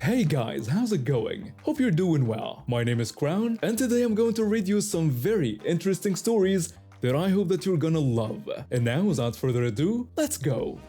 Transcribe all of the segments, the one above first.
Hey guys, how's it going? Hope you're doing well. My name is Crown, and today I'm going to read you some very interesting stories that I hope that you're gonna love. And now, without further ado, let's go!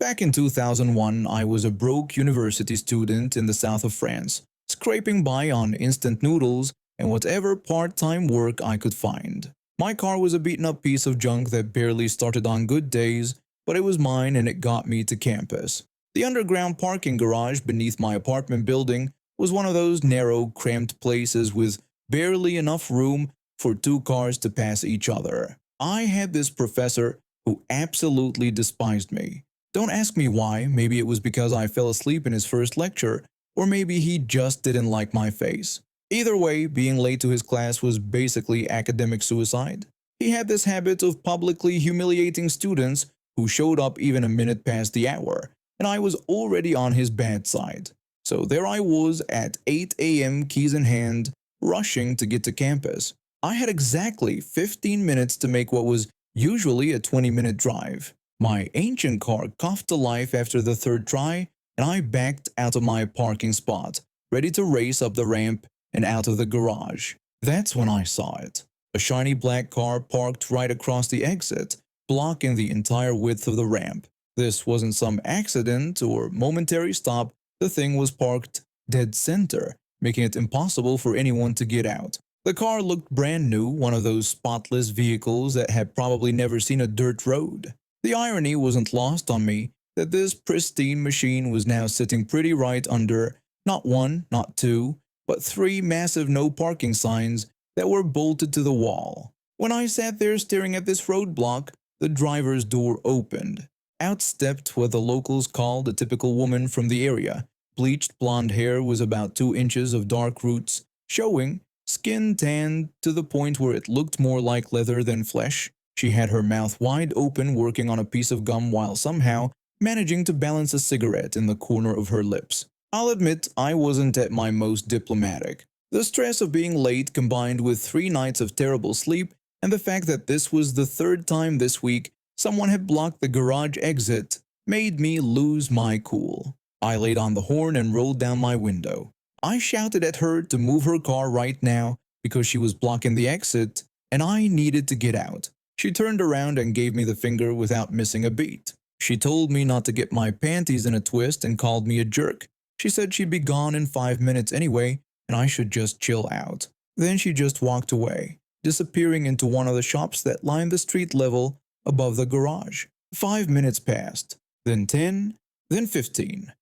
Back in 2001, I was a broke university student in the south of France, scraping by on instant noodles and whatever part-time work I could find. My car was a beaten-up piece of junk that barely started on good days, but it was mine and it got me to campus. The underground parking garage beneath my apartment building was one of those narrow, cramped places with barely enough room for two cars to pass each other. I had this professor who absolutely despised me. Don't ask me why, maybe it was because I fell asleep in his first lecture, or maybe he just didn't like my face. Either way, being late to his class was basically academic suicide. He had this habit of publicly humiliating students who showed up even a minute past the hour, and I was already on his bad side. So there I was at 8 a.m. keys in hand, rushing to get to campus. I had exactly 15 minutes to make what was usually a 20-minute drive. My ancient car coughed to life after the third try, and I backed out of my parking spot, ready to race up the ramp and out of the garage. That's when I saw it. A shiny black car parked right across the exit, blocking the entire width of the ramp. This wasn't some accident or momentary stop, the thing was parked dead center, making it impossible for anyone to get out. The car looked brand new, one of those spotless vehicles that had probably never seen a dirt road. The irony wasn't lost on me that this pristine machine was now sitting pretty right under not one, not two, but three massive no parking signs that were bolted to the wall. When I sat there staring at this roadblock, the driver's door opened. Out stepped what the locals called a typical woman from the area. Bleached blonde hair was about 2 inches of dark roots, showing, skin tanned to the point where it looked more like leather than flesh. She had her mouth wide open working on a piece of gum while somehow managing to balance a cigarette in the corner of her lips. I'll admit I wasn't at my most diplomatic. The stress of being late combined with 3 nights of terrible sleep and the fact that this was the third time this week someone had blocked the garage exit made me lose my cool. I laid on the horn and rolled down my window. I shouted at her to move her car right now because she was blocking the exit and I needed to get out. She turned around and gave me the finger without missing a beat. She told me not to get my panties in a twist and called me a jerk. She said she'd be gone in 5 minutes anyway, and I should just chill out. Then she just walked away, disappearing into one of the shops that lined the street level above the garage. 5 minutes passed, then 10, then 15.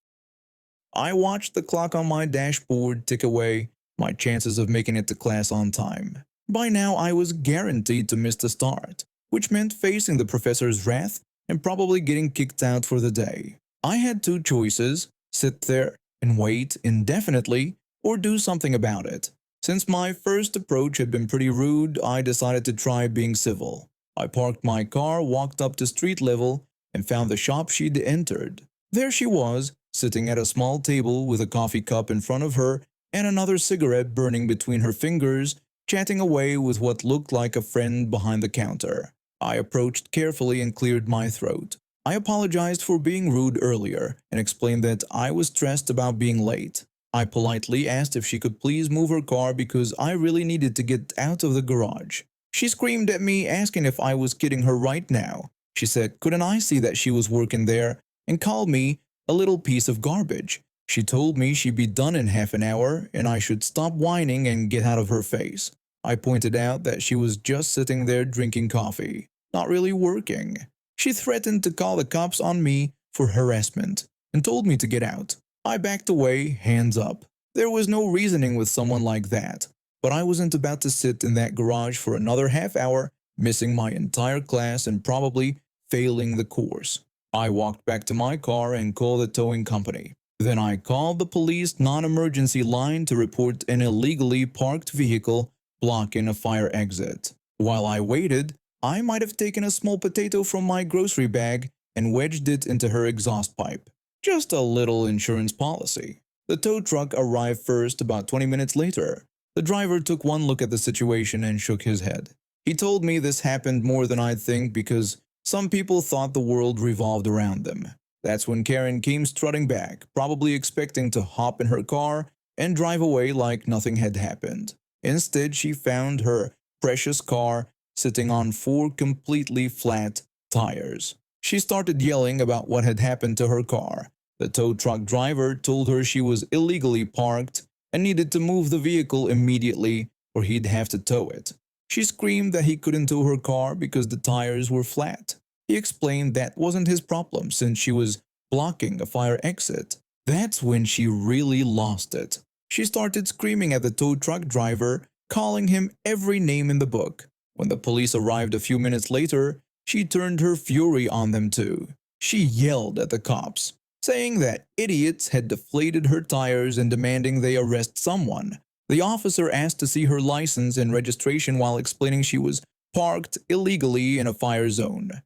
I watched the clock on my dashboard tick away, my chances of making it to class on time. By now, I was guaranteed to miss the start, which meant facing the professor's wrath and probably getting kicked out for the day. I had 2 choices: sit there and wait indefinitely, or do something about it. Since my first approach had been pretty rude, I decided to try being civil. I parked my car, walked up to street level, and found the shop she'd entered. There she was, sitting at a small table with a coffee cup in front of her and another cigarette burning between her fingers, chatting away with what looked like a friend behind the counter. I approached carefully and cleared my throat. I apologized for being rude earlier and explained that I was stressed about being late. I politely asked if she could please move her car because I really needed to get out of the garage. She screamed at me, asking if I was kidding her right now. She said, couldn't I see that she was working there, and called me a little piece of garbage. She told me she'd be done in half an hour and I should stop whining and get out of her face. I pointed out that she was just sitting there drinking coffee, not really working. She threatened to call the cops on me for harassment and told me to get out. I backed away, hands up. There was no reasoning with someone like that, but I wasn't about to sit in that garage for another half hour, missing my entire class and probably failing the course. I walked back to my car and called the towing company. Then I called the police non-emergency line to report an illegally parked vehicle blocking a fire exit. While I waited, I might have taken a small potato from my grocery bag and wedged it into her exhaust pipe. Just a little insurance policy. The tow truck arrived first about 20 minutes later. The driver took one look at the situation and shook his head. He told me this happened more than I'd think because Some people thought the world revolved around them. That's when Karen came strutting back, probably expecting to hop in her car and drive away like nothing had happened. Instead, she found her precious car sitting on four completely flat tires. She started yelling about what had happened to her car. The tow truck driver told her she was illegally parked and needed to move the vehicle immediately or he'd have to tow it. She screamed that he couldn't tow her car because the tires were flat. He explained that wasn't his problem since she was blocking a fire exit. That's when she really lost it. She started screaming at the tow truck driver, calling him every name in the book. When the police arrived a few minutes later, she turned her fury on them too. She yelled at the cops, saying that idiots had deflated her tires and demanding they arrest someone. The officer asked to see her license and registration while explaining she was parked illegally in a fire zone.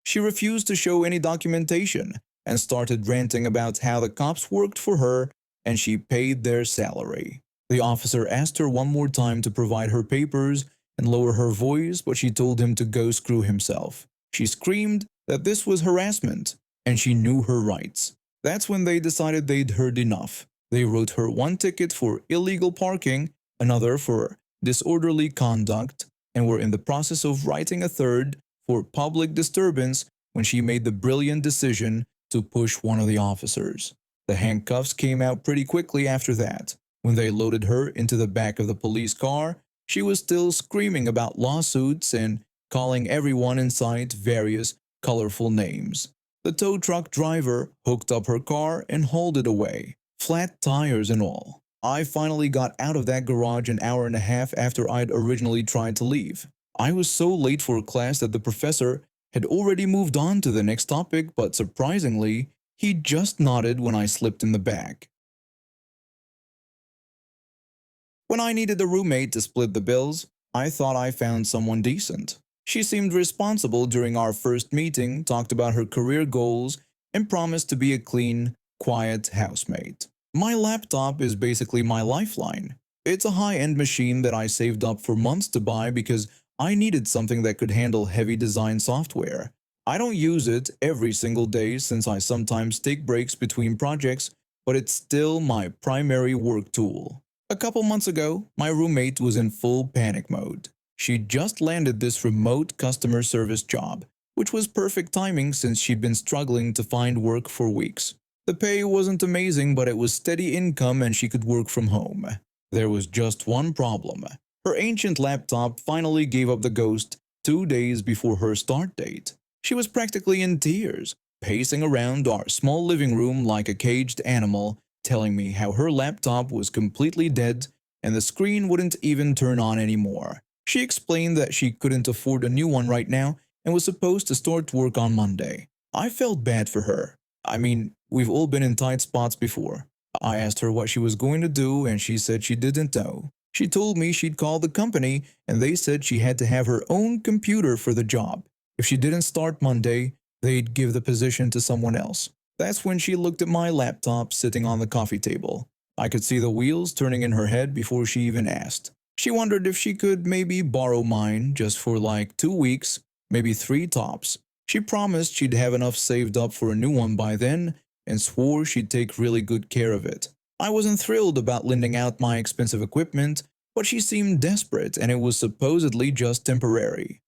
She refused to show any documentation and started ranting about how the cops worked for her and she paid their salary. The officer asked her one more time to provide her papers and lower her voice, but she told him to go screw himself. She screamed that this was harassment and she knew her rights. That's when they decided they'd heard enough. They wrote her one ticket for illegal parking, another for disorderly conduct, and were in the process of writing a third for public disturbance when she made the brilliant decision to push one of the officers. The handcuffs came out pretty quickly after that. When they loaded her into the back of the police car, she was still screaming about lawsuits and calling everyone in sight various colorful names. The tow truck driver hooked up her car and hauled it away, flat tires and all. I finally got out of that garage an hour and a half after I'd originally tried to leave. I was so late for class that the professor had already moved on to the next topic, but surprisingly, he just nodded when I slipped in the back. When I needed a roommate to split the bills, I thought I found someone decent. She seemed responsible during our first meeting, talked about her career goals, and promised to be a clean, quiet housemate. My laptop is basically my lifeline. It's a high-end machine that I saved up for months to buy because I needed something that could handle heavy design software. I don't use it every single day since I sometimes take breaks between projects, but it's still my primary work tool. A couple months ago, my roommate was in full panic mode. She just landed this remote customer service job, which was perfect timing since she'd been struggling to find work for weeks. The pay wasn't amazing, but it was steady income and she could work from home. There was just one problem. Her ancient laptop finally gave up the ghost 2 days before her start date. She was practically in tears, pacing around our small living room like a caged animal, telling me how her laptop was completely dead and the screen wouldn't even turn on anymore. She explained that she couldn't afford a new one right now and was supposed to start work on Monday. I felt bad for her. I mean, we've all been in tight spots before. I asked her what she was going to do and she said she didn't know. She told me she'd call the company and they said she had to have her own computer for the job. If she didn't start Monday, they'd give the position to someone else. That's when she looked at my laptop sitting on the coffee table. I could see the wheels turning in her head before she even asked. She wondered if she could maybe borrow mine just for like 2 weeks, maybe 3 tops. She promised she'd have enough saved up for a new one by then and swore she'd take really good care of it. I wasn't thrilled about lending out my expensive equipment, but she seemed desperate and it was supposedly just temporary.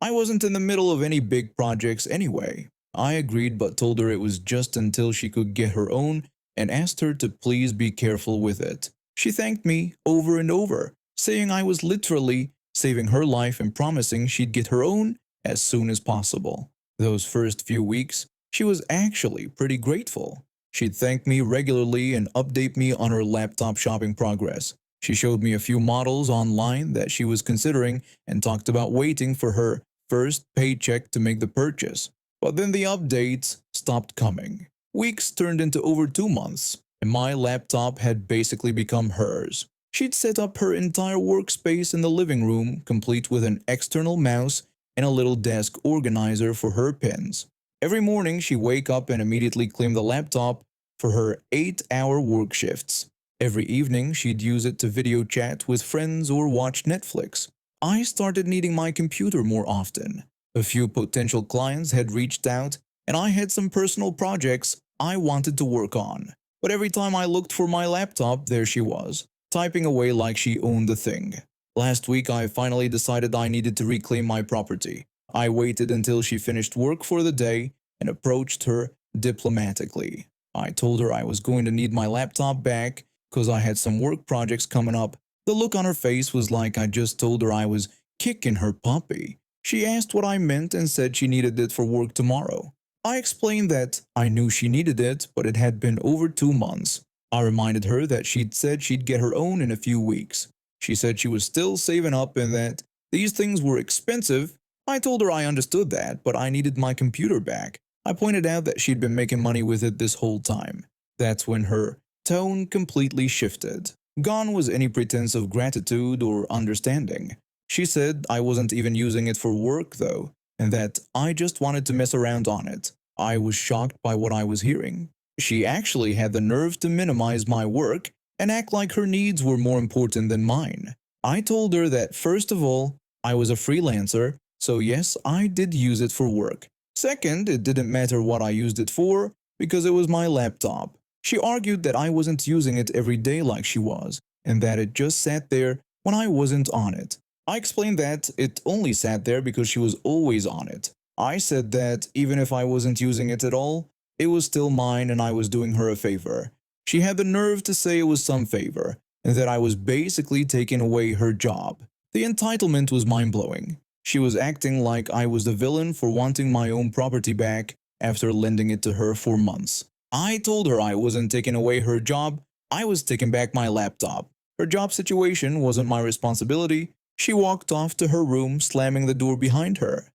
I wasn't in the middle of any big projects anyway. I agreed but told her it was just until she could get her own and asked her to please be careful with it. She thanked me over and over, saying I was literally saving her life and promising she'd get her own as soon as possible. Those first few weeks, she was actually pretty grateful. She'd thank me regularly and update me on her laptop shopping progress. She showed me a few models online that she was considering and talked about waiting for her first paycheck to make the purchase. But then the updates stopped coming. Weeks turned into over 2 months, and my laptop had basically become hers. She'd set up her entire workspace in the living room, complete with an external mouse and a little desk organizer for her pens. Every morning, she'd wake up and immediately claim the laptop for her 8-hour work shifts. Every evening, she'd use it to video chat with friends or watch Netflix. I started needing my computer more often. A few potential clients had reached out, and I had some personal projects I wanted to work on. But every time I looked for my laptop, there she was, typing away like she owned the thing. Last week, I finally decided I needed to reclaim my property. I waited until she finished work for the day and approached her diplomatically. I told her I was going to need my laptop back because I had some work projects coming up. The look on her face was like I just told her I was kicking her puppy. She asked what I meant and said she needed it for work tomorrow. I explained that I knew she needed it, but it had been over 2 months. I reminded her that she'd said she'd get her own in a few weeks. She said she was still saving up and that these things were expensive. I told her I understood that, but I needed my computer back. I pointed out that she'd been making money with it this whole time. That's when her tone completely shifted. Gone was any pretense of gratitude or understanding. She said I wasn't even using it for work though, and that I just wanted to mess around on it. I was shocked by what I was hearing. She actually had the nerve to minimize my work and act like her needs were more important than mine. I told her that first of all, I was a freelancer, so yes, I did use it for work. Second, it didn't matter what I used it for because it was my laptop. She argued that I wasn't using it every day like she was, and that it just sat there when I wasn't on it. I explained that it only sat there because she was always on it. I said that even if I wasn't using it at all, it was still mine and I was doing her a favor. She had the nerve to say it was some favor, and that I was basically taking away her job. The entitlement was mind-blowing. She was acting like I was the villain for wanting my own property back after lending it to her for months. I told her I wasn't taking away her job, I was taking back my laptop. Her job situation wasn't my responsibility. She walked off to her room, slamming the door behind her.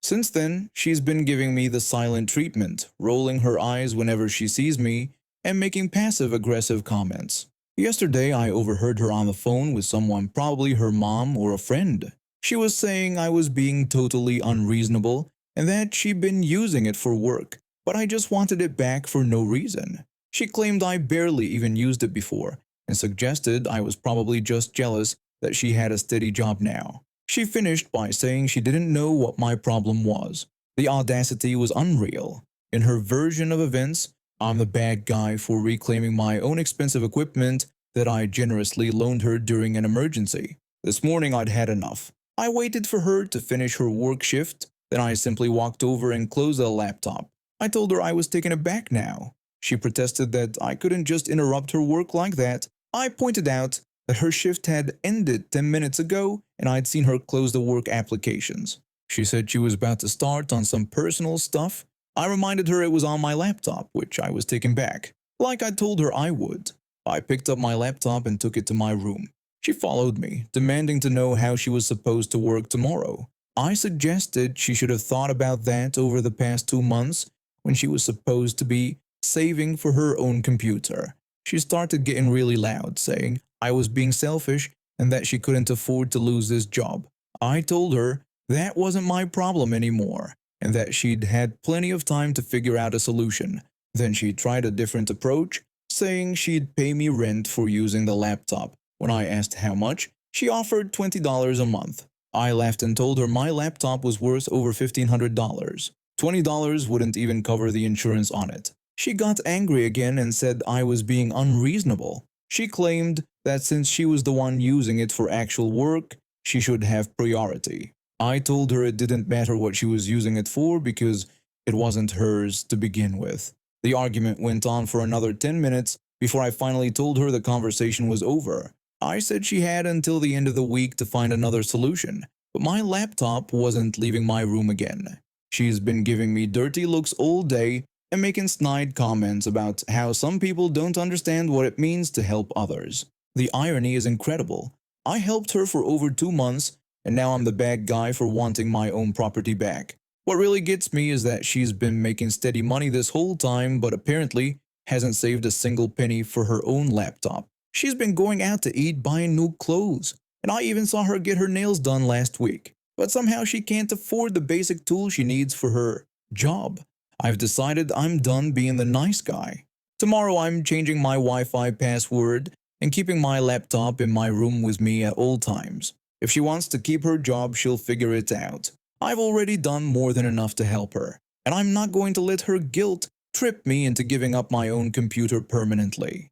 Since then, she's been giving me the silent treatment, rolling her eyes whenever she sees me, and making passive-aggressive comments. Yesterday, I overheard her on the phone with someone, probably her mom or a friend. She was saying I was being totally unreasonable and that she'd been using it for work, but I just wanted it back for no reason. She claimed I barely even used it before and suggested I was probably just jealous that she had a steady job now. She finished by saying she didn't know what my problem was. The audacity was unreal. In her version of events, I'm the bad guy for reclaiming my own expensive equipment that I generously loaned her during an emergency. This morning I'd had enough. I waited for her to finish her work shift, then I simply walked over and closed the laptop. I told her I was taking it back now. She protested that I couldn't just interrupt her work like that. I pointed out that her shift had ended 10 minutes ago and I'd seen her close the work applications. She said she was about to start on some personal stuff. I reminded her it was on my laptop, which I was taking back, like I told her I would. I picked up my laptop and took it to my room. She followed me, demanding to know how she was supposed to work tomorrow. I suggested she should have thought about that over the past 2 months when she was supposed to be saving for her own computer. She started getting really loud, saying I was being selfish and that she couldn't afford to lose this job. I told her that wasn't my problem anymore and that she'd had plenty of time to figure out a solution. Then she tried a different approach, saying she'd pay me rent for using the laptop. When I asked how much, she offered $20 a month. I laughed and told her my laptop was worth over $1,500. $20 wouldn't even cover the insurance on it. She got angry again and said I was being unreasonable. She claimed that since she was the one using it for actual work, she should have priority. I told her it didn't matter what she was using it for because it wasn't hers to begin with. The argument went on for another 10 minutes before I finally told her the conversation was over. I said she had until the end of the week to find another solution, but my laptop wasn't leaving my room again. She's been giving me dirty looks all day and making snide comments about how some people don't understand what it means to help others. The irony is incredible. I helped her for over 2 months, and now I'm the bad guy for wanting my own property back. What really gets me is that she's been making steady money this whole time, but apparently hasn't saved a single penny for her own laptop. She's been going out to eat, buying new clothes, and I even saw her get her nails done last week. But somehow she can't afford the basic tools she needs for her job. I've decided I'm done being the nice guy. Tomorrow I'm changing my Wi-Fi password and keeping my laptop in my room with me at all times. If she wants to keep her job, she'll figure it out. I've already done more than enough to help her, and I'm not going to let her guilt trip me into giving up my own computer permanently.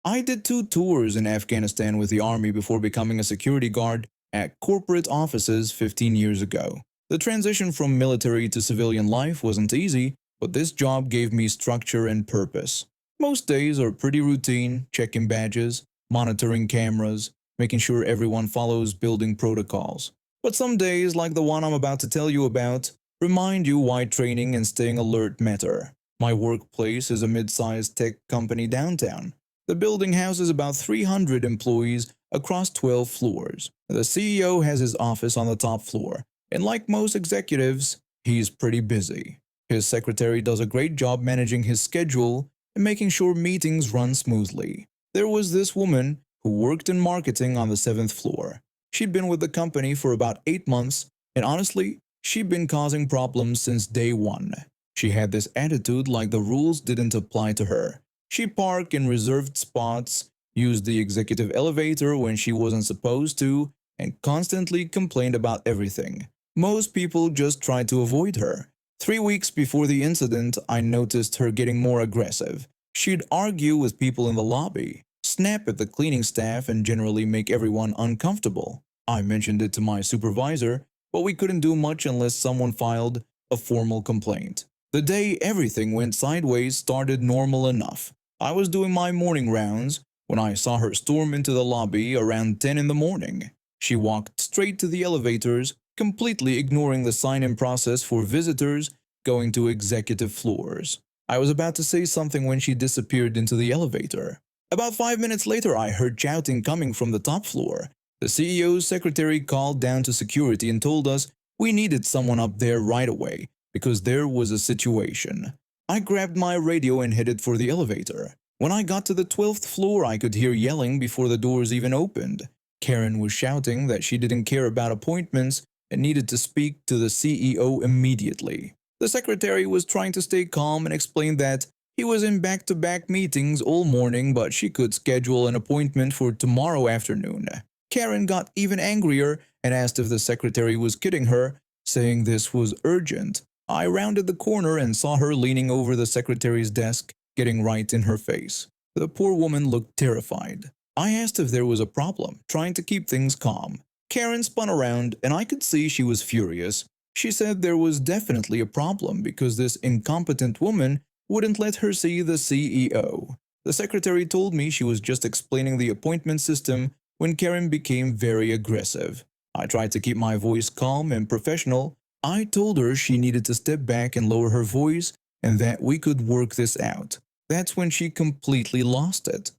I did 2 tours in Afghanistan with the army before becoming a security guard at corporate offices 15 years ago. The transition from military to civilian life wasn't easy, but this job gave me structure and purpose. Most days are pretty routine, checking badges, monitoring cameras, making sure everyone follows building protocols. But some days, like the one I'm about to tell you about, remind you why training and staying alert matter. My workplace is a mid-sized tech company downtown. The building houses about 300 employees across 12 floors. The CEO has his office on the top floor, and like most executives, he's pretty busy. His secretary does a great job managing his schedule and making sure meetings run smoothly. There was this woman who worked in marketing on the 7th floor. She'd been with the company for about 8 months, and honestly, she'd been causing problems since day one. She had this attitude like the rules didn't apply to her. She parked in reserved spots, used the executive elevator when she wasn't supposed to, and constantly complained about everything. Most people just tried to avoid her. 3 weeks before the incident, I noticed her getting more aggressive. She'd argue with people in the lobby, snap at the cleaning staff, and generally make everyone uncomfortable. I mentioned it to my supervisor, but we couldn't do much unless someone filed a formal complaint. The day everything went sideways started normal enough. I was doing my morning rounds when I saw her storm into the lobby around 10 in the morning. She walked straight to the elevators, completely ignoring the sign-in process for visitors going to executive floors. I was about to say something when she disappeared into the elevator. About 5 minutes later, I heard shouting coming from the top floor. The CEO's secretary called down to security and told us we needed someone up there right away because there was a situation. I grabbed my radio and headed for the elevator. When I got to the 12th floor, I could hear yelling before the doors even opened. Karen was shouting that she didn't care about appointments and needed to speak to the CEO immediately. The secretary was trying to stay calm and explained that he was in back-to-back meetings all morning, but she could schedule an appointment for tomorrow afternoon. Karen got even angrier and asked if the secretary was kidding her, saying this was urgent. I rounded the corner and saw her leaning over the secretary's desk, getting right in her face. The poor woman looked terrified. I asked if there was a problem, trying to keep things calm. Karen spun around, and I could see she was furious. She said there was definitely a problem because this incompetent woman wouldn't let her see the CEO. The secretary told me she was just explaining the appointment system when Karen became very aggressive. I tried to keep my voice calm and professional. I told her she needed to step back and lower her voice and that we could work this out. That's when she completely lost it.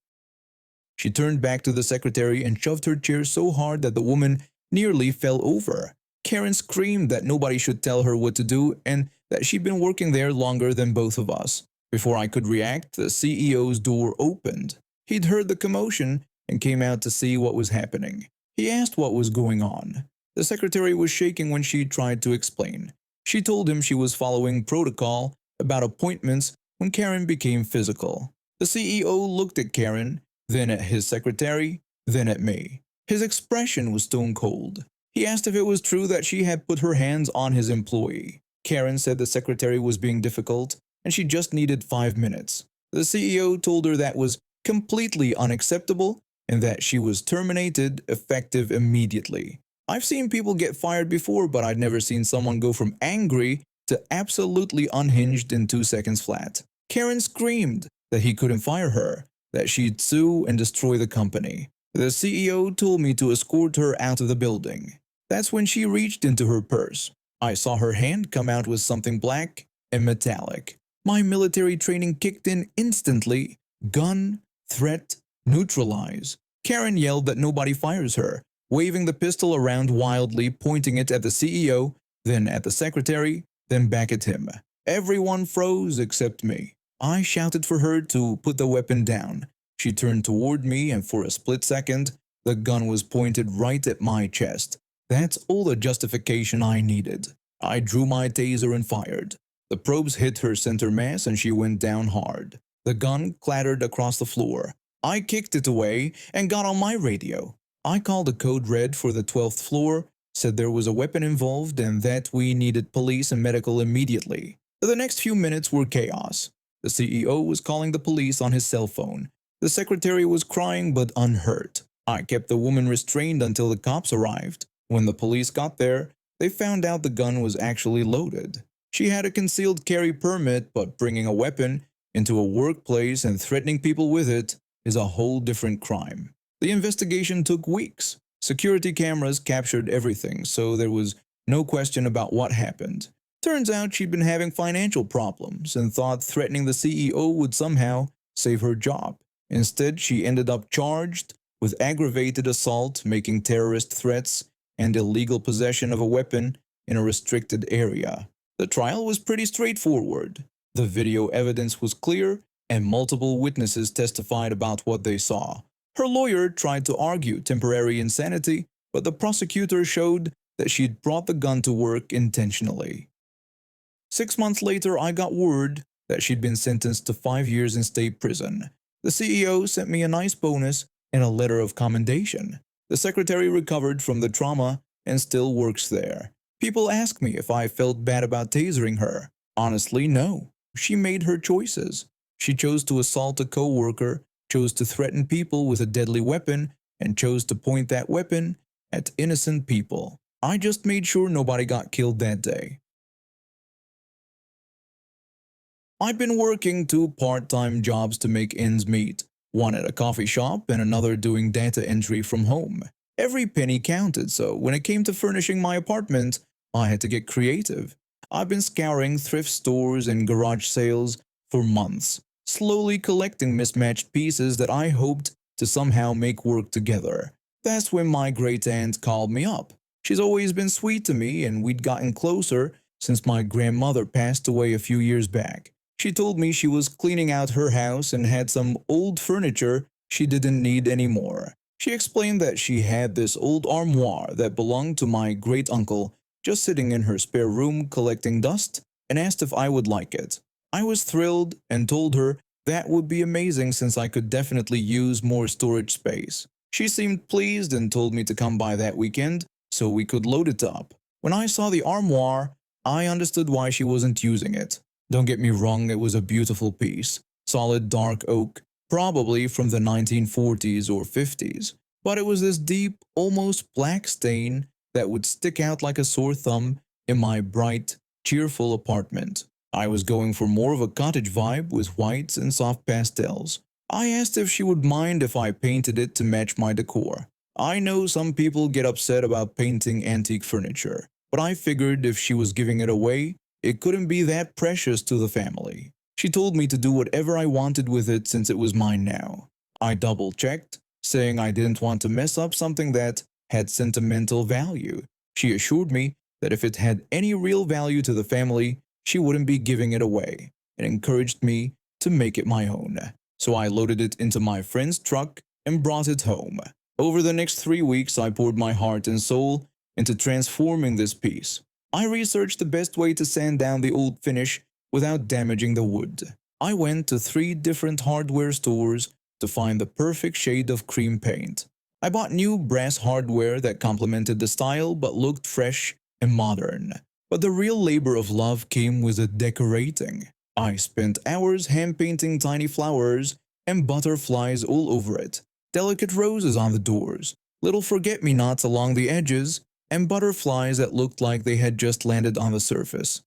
She turned back to the secretary and shoved her chair so hard that the woman nearly fell over. Karen screamed that nobody should tell her what to do and that she'd been working there longer than both of us. Before I could react, the CEO's door opened. He'd heard the commotion and came out to see what was happening. He asked what was going on. The secretary was shaking when she tried to explain. She told him she was following protocol about appointments when Karen became physical. The CEO looked at Karen, then at his secretary, then at me. His expression was stone cold. He asked if it was true that she had put her hands on his employee. Karen said the secretary was being difficult and she just needed 5 minutes. The CEO told her that was completely unacceptable and that she was terminated effective immediately. I've seen people get fired before, but I'd never seen someone go from angry to absolutely unhinged in 2 seconds flat. Karen screamed that he couldn't fire her, that she'd sue and destroy the company. The CEO told me to escort her out of the building. That's when she reached into her purse. I saw her hand come out with something black and metallic. My military training kicked in instantly. Gun, threat, neutralize. Karen yelled that nobody fires her, waving the pistol around wildly, pointing it at the CEO, then at the secretary, then back at him. Everyone froze except me. I shouted for her to put the weapon down. She turned toward me and for a split second, the gun was pointed right at my chest. That's all the justification I needed. I drew my taser and fired. The probes hit her center mass and she went down hard. The gun clattered across the floor. I kicked it away and got on my radio. I called a code red for the 12th floor said there was a weapon involved and that we needed police and medical immediately. The next few minutes were chaos. The CEO was calling the police on his cell phone. The secretary was crying but unhurt. I kept the woman restrained until the cops arrived. When the police got there, they found out the gun was actually loaded. She had a concealed carry permit, but bringing a weapon into a workplace and threatening people with it is a whole different crime. The investigation took weeks. Security cameras captured everything, so there was no question about what happened. Turns out she'd been having financial problems and thought threatening the CEO would somehow save her job. Instead, she ended up charged with aggravated assault, making terrorist threats, and illegal possession of a weapon in a restricted area. The trial was pretty straightforward. The video evidence was clear, and multiple witnesses testified about what they saw. Her lawyer tried to argue temporary insanity, but the prosecutor showed that she'd brought the gun to work intentionally. 6 months later, I got word that she'd been sentenced to 5 years in state prison. The CEO sent me a nice bonus and a letter of commendation. The secretary recovered from the trauma and still works there. People ask me if I felt bad about tasering her. Honestly, no. She made her choices. She chose to assault a coworker, chose to threaten people with a deadly weapon, and chose to point that weapon at innocent people. I just made sure nobody got killed that day. I've been working 2 part-time jobs to make ends meet, one at a coffee shop and another doing data entry from home. Every penny counted, so when it came to furnishing my apartment, I had to get creative. I've been scouring thrift stores and garage sales for months, slowly collecting mismatched pieces that I hoped to somehow make work together. That's when my great-aunt called me up. She's always been sweet to me, and we'd gotten closer since my grandmother passed away a few years back. She told me she was cleaning out her house and had some old furniture she didn't need anymore. She explained that she had this old armoire that belonged to my great-uncle just sitting in her spare room collecting dust, and asked if I would like it. I was thrilled and told her that would be amazing since I could definitely use more storage space. She seemed pleased and told me to come by that weekend so we could load it up. When I saw the armoire, I understood why she wasn't using it. Don't get me wrong, it was a beautiful piece. Solid dark oak, probably from the 1940s or 50s. But it was this deep, almost black stain that would stick out like a sore thumb in my bright, cheerful apartment. I was going for more of a cottage vibe with whites and soft pastels. I asked if she would mind if I painted it to match my decor. I know some people get upset about painting antique furniture, but I figured if she was giving it away, it couldn't be that precious to the family. She told me to do whatever I wanted with it since it was mine now. I double-checked, saying I didn't want to mess up something that had sentimental value. She assured me that if it had any real value to the family, she wouldn't be giving it away, and encouraged me to make it my own. So I loaded it into my friend's truck and brought it home. Over the next 3 weeks, I poured my heart and soul into transforming this piece. I researched the best way to sand down the old finish without damaging the wood. I went to 3 different hardware stores to find the perfect shade of cream paint. I bought new brass hardware that complemented the style but looked fresh and modern. But the real labor of love came with the decorating. I spent hours hand-painting tiny flowers and butterflies all over it, delicate roses on the doors, little forget-me-nots along the edges, and butterflies that looked like they had just landed on the surface.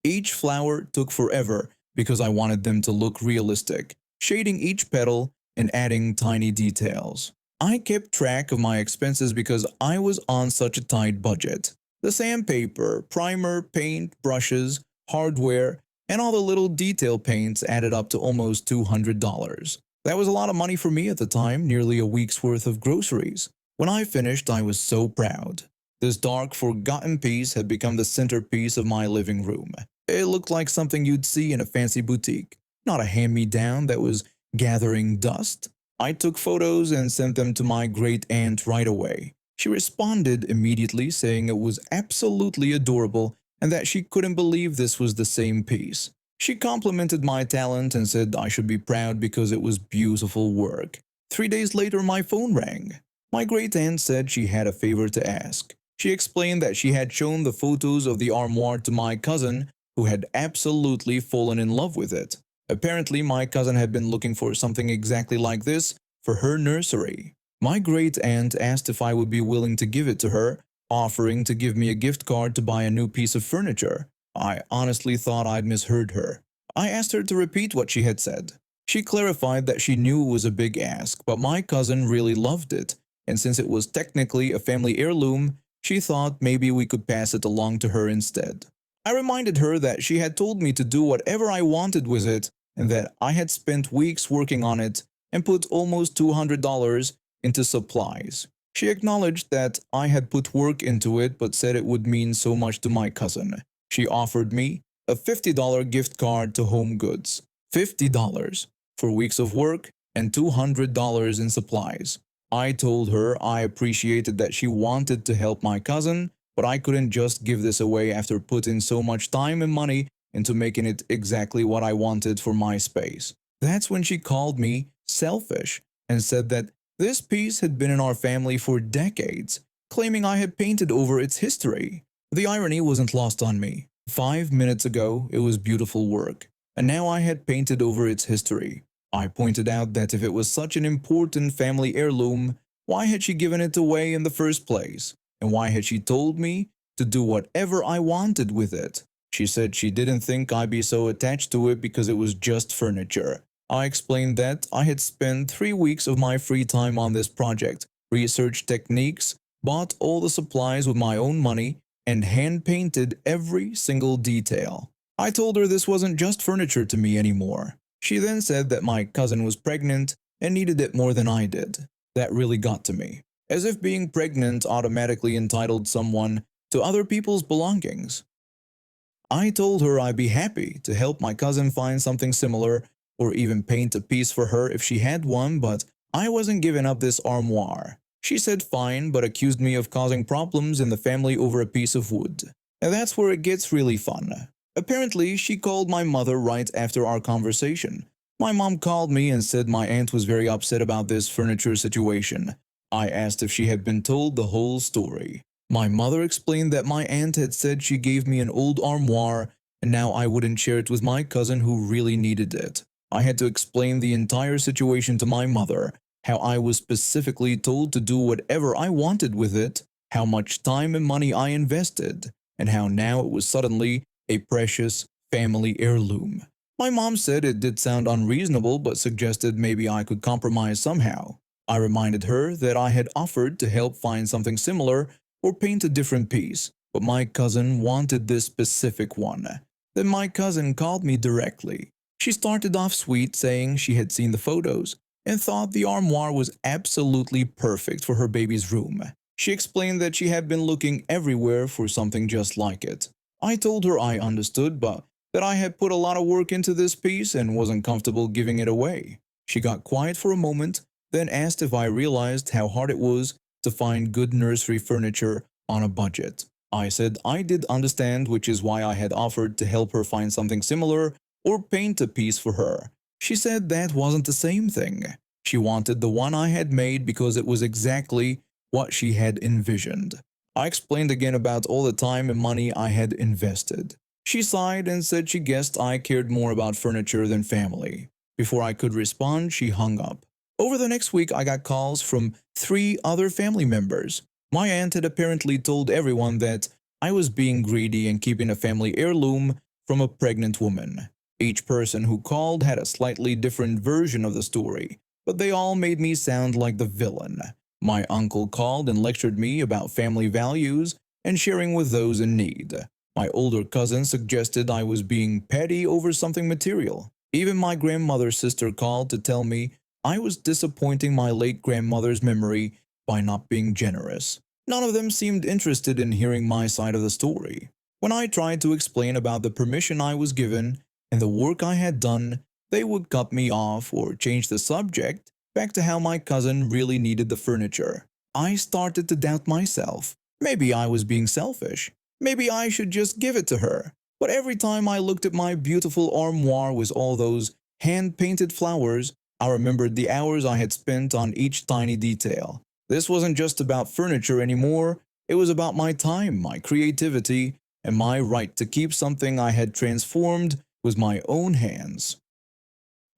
Each flower took forever because I wanted them to look realistic, shading each petal and adding tiny details. I kept track of my expenses because I was on such a tight budget. The sandpaper, primer, paint, brushes, hardware, and all the little detail paints added up to almost $200. That was a lot of money for me at the time, nearly a week's worth of groceries. When I finished, I was so proud. This dark, forgotten piece had become the centerpiece of my living room. It looked like something you'd see in a fancy boutique, not a hand-me-down that was gathering dust. I took photos and sent them to my great-aunt right away. She responded immediately saying it was absolutely adorable and that she couldn't believe this was the same piece. She complimented my talent and said I should be proud because it was beautiful work. 3 days later, my phone rang. My great-aunt said she had a favor to ask. She explained that she had shown the photos of the armoire to my cousin, who had absolutely fallen in love with it. Apparently, my cousin had been looking for something exactly like this for her nursery. My great aunt asked if I would be willing to give it to her, offering to give me a gift card to buy a new piece of furniture. I honestly thought I'd misheard her. I asked her to repeat what she had said. She clarified that she knew it was a big ask, but my cousin really loved it, and since it was technically a family heirloom, she thought maybe we could pass it along to her instead. I reminded her that she had told me to do whatever I wanted with it and that I had spent weeks working on it and put almost $200 into supplies. She acknowledged that I had put work into it but said it would mean so much to my cousin. She offered me a $50 gift card to Home Goods. $50 for weeks of work and $200 in supplies. I told her I appreciated that she wanted to help my cousin, but I couldn't just give this away after putting so much time and money into making it exactly what I wanted for my space. That's when she called me selfish and said that this piece had been in our family for decades, claiming I had painted over its history. The irony wasn't lost on me. 5 minutes ago, it was beautiful work, and now I had painted over its history. I pointed out that if it was such an important family heirloom, why had she given it away in the first place? And why had she told me to do whatever I wanted with it? She said she didn't think I'd be so attached to it because it was just furniture. I explained that I had spent 3 weeks of my free time on this project, researched techniques, bought all the supplies with my own money, and hand-painted every single detail. I told her this wasn't just furniture to me anymore. She then said that my cousin was pregnant and needed it more than I did. That really got to me, as if being pregnant automatically entitled someone to other people's belongings. I told her I'd be happy to help my cousin find something similar or even paint a piece for her if she had one, but I wasn't giving up this armoire. She said fine, but accused me of causing problems in the family over a piece of wood. And that's where it gets really fun. Apparently, she called my mother right after our conversation. My mom called me and said my aunt was very upset about this furniture situation. I asked if she had been told the whole story. My mother explained that my aunt had said she gave me an old armoire and now I wouldn't share it with my cousin who really needed it. I had to explain the entire situation to my mother, how I was specifically told to do whatever I wanted with it, how much time and money I invested, and how now it was suddenly a precious family heirloom. My mom said it did sound unreasonable but suggested maybe I could compromise somehow. I reminded her that I had offered to help find something similar or paint a different piece, but my cousin wanted this specific one. Then my cousin called me directly. She started off sweet, saying she had seen the photos and thought the armoire was absolutely perfect for her baby's room. She explained that she had been looking everywhere for something just like it. I told her I understood, but that I had put a lot of work into this piece and wasn't comfortable giving it away. She got quiet for a moment, then asked if I realized how hard it was to find good nursery furniture on a budget. I said I did understand, which is why I had offered to help her find something similar or paint a piece for her. She said that wasn't the same thing. She wanted the one I had made because it was exactly what she had envisioned. I explained again about all the time and money I had invested. She sighed and said she guessed I cared more about furniture than family. Before I could respond, she hung up. Over the next week, I got calls from 3 other family members. My aunt had apparently told everyone that I was being greedy and keeping a family heirloom from a pregnant woman. Each person who called had a slightly different version of the story, but they all made me sound like the villain. My uncle called and lectured me about family values and sharing with those in need. My older cousin suggested I was being petty over something material. Even my grandmother's sister called to tell me I was disappointing my late grandmother's memory by not being generous. None of them seemed interested in hearing my side of the story. When I tried to explain about the permission I was given and the work I had done, they would cut me off or change the subject back to how my cousin really needed the furniture. I started to doubt myself. Maybe I was being selfish. Maybe I should just give it to her. But every time I looked at my beautiful armoire with all those hand-painted flowers, I remembered the hours I had spent on each tiny detail. This wasn't just about furniture anymore, It was about my time, my creativity, and my right to keep something I had transformed with my own hands.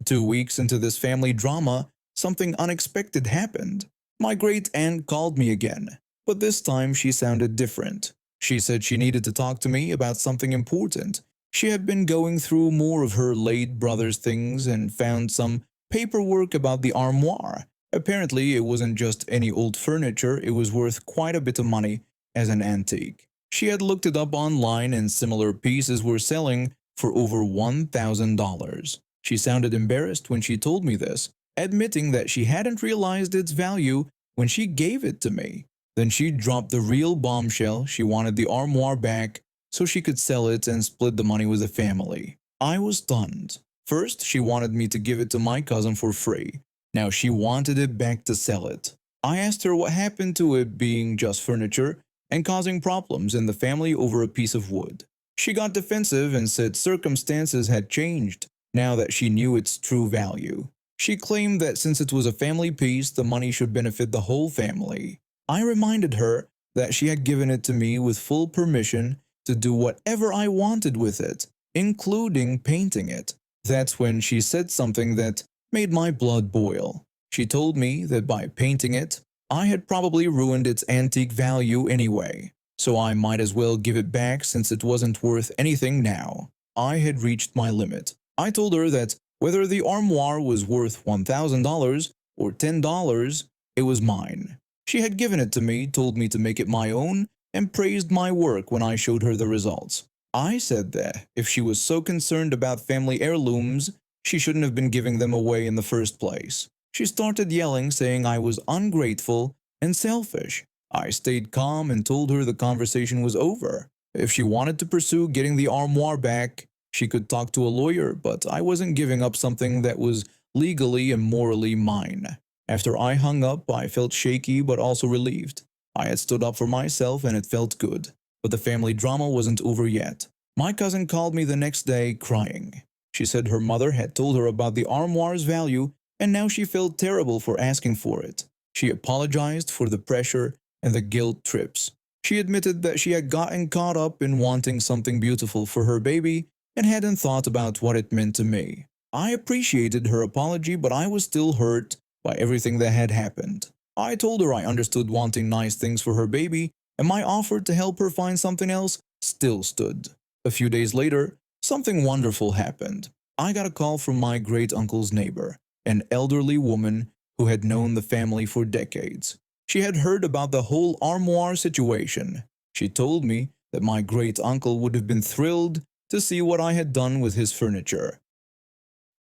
2 weeks into this family drama, something unexpected happened. My great aunt called me again, but this time she sounded different. She said she needed to talk to me about something important. She had been going through more of her late brother's things and found some paperwork about the armoire. Apparently, it wasn't just any old furniture, it was worth quite a bit of money as an antique. She had looked it up online and similar pieces were selling for over $1,000. She sounded embarrassed when she told me this, admitting that she hadn't realized its value when she gave it to me. Then she dropped the real bombshell. She wanted the armoire back so she could sell it and split the money with the family. I was stunned. First, she wanted me to give it to my cousin for free. Now she wanted it back to sell it. I asked her what happened to it being just furniture and causing problems in the family over a piece of wood. She got defensive and said circumstances had changed now that she knew its true value. She claimed that since it was a family piece, the money should benefit the whole family. I reminded her that she had given it to me with full permission to do whatever I wanted with it, including painting it. That's when she said something that made my blood boil. She told me that by painting it, I had probably ruined its antique value anyway, so I might as well give it back since it wasn't worth anything now. I had reached my limit. I told her that whether the armoire was worth $1,000 or $10, it was mine. She had given it to me, told me to make it my own, and praised my work when I showed her the results. I said that if she was so concerned about family heirlooms, she shouldn't have been giving them away in the first place. She started yelling, saying I was ungrateful and selfish. I stayed calm and told her the conversation was over. If she wanted to pursue getting the armoire back, she could talk to a lawyer, but I wasn't giving up something that was legally and morally mine. After I hung up, I felt shaky but also relieved. I had stood up for myself and it felt good. But the family drama wasn't over yet. My cousin called me the next day crying. She said her mother had told her about the armoire's value and now she felt terrible for asking for it. She apologized for the pressure and the guilt trips. She admitted that she had gotten caught up in wanting something beautiful for her baby and hadn't thought about what it meant to me. I appreciated her apology, but I was still hurt by everything that had happened. I told her I understood wanting nice things for her baby, and my offer to help her find something else still stood. A few days later, something wonderful happened. I got a call from my great-uncle's neighbor, an elderly woman who had known the family for decades. She had heard about the whole armoire situation. She told me that my great-uncle would have been thrilled to see what I had done with his furniture.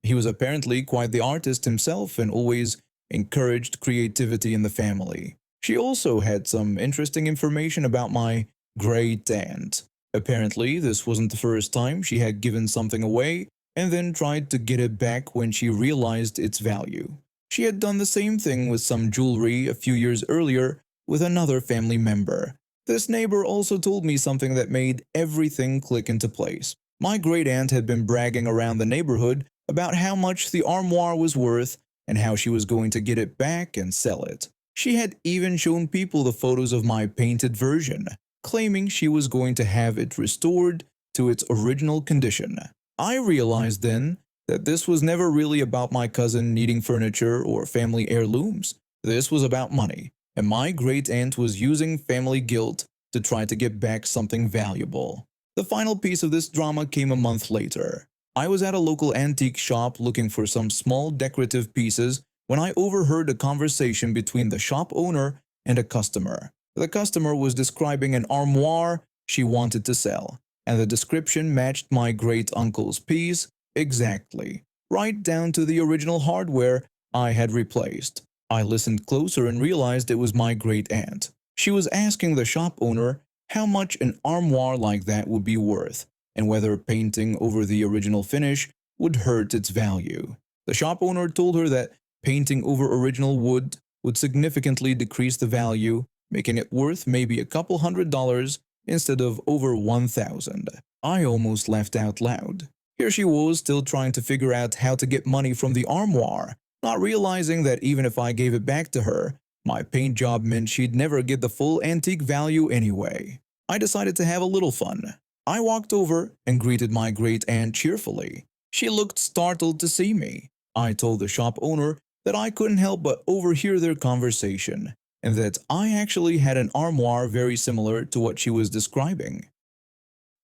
He was apparently quite the artist himself and always encouraged creativity in the family. She also had some interesting information about my great aunt. Apparently, this wasn't the first time she had given something away and then tried to get it back when she realized its value. She had done the same thing with some jewelry a few years earlier with another family member. This neighbor also told me something that made everything click into place. My great aunt had been bragging around the neighborhood about how much the armoire was worth and how she was going to get it back and sell it. She had even shown people the photos of my painted version, claiming she was going to have it restored to its original condition. I realized then that this was never really about my cousin needing furniture or family heirlooms. This was about money, and my great aunt was using family guilt to try to get back something valuable. The final piece of this drama came a month later. I was at a local antique shop looking for some small decorative pieces when I overheard a conversation between the shop owner and a customer. The customer was describing an armoire she wanted to sell, and the description matched my great-uncle's piece exactly, right down to the original hardware I had replaced. I listened closer and realized it was my great-aunt. She was asking the shop owner how much an armoire like that would be worth, and whether painting over the original finish would hurt its value. The shop owner told her that painting over original wood would significantly decrease the value, making it worth maybe a couple $100 instead of over $1,000. I almost laughed out loud. Here she was still trying to figure out how to get money from the armoire, not realizing that even if I gave it back to her, My paint job meant she'd never get the full antique value anyway. I decided to have a little fun. I walked over and greeted my great aunt cheerfully. She looked startled to see me. I told the shop owner that I couldn't help but overhear their conversation, and that I actually had an armoire very similar to what she was describing.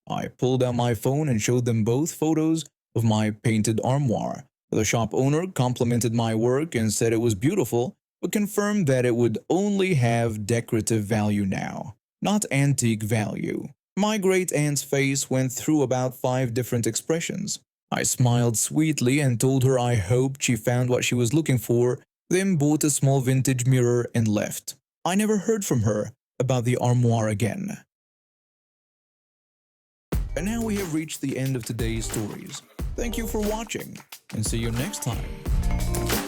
I pulled out my phone and showed them both photos of my painted armoire. The shop owner complimented my work and said it was beautiful, but confirmed that it would only have decorative value now, not antique value. My great aunt's face went through about 5 different expressions. I smiled sweetly and told her I hoped she found what she was looking for, then bought a small vintage mirror and left. I never heard from her about the armoire again. And now we have reached the end of today's stories. Thank you for watching, and see you next time.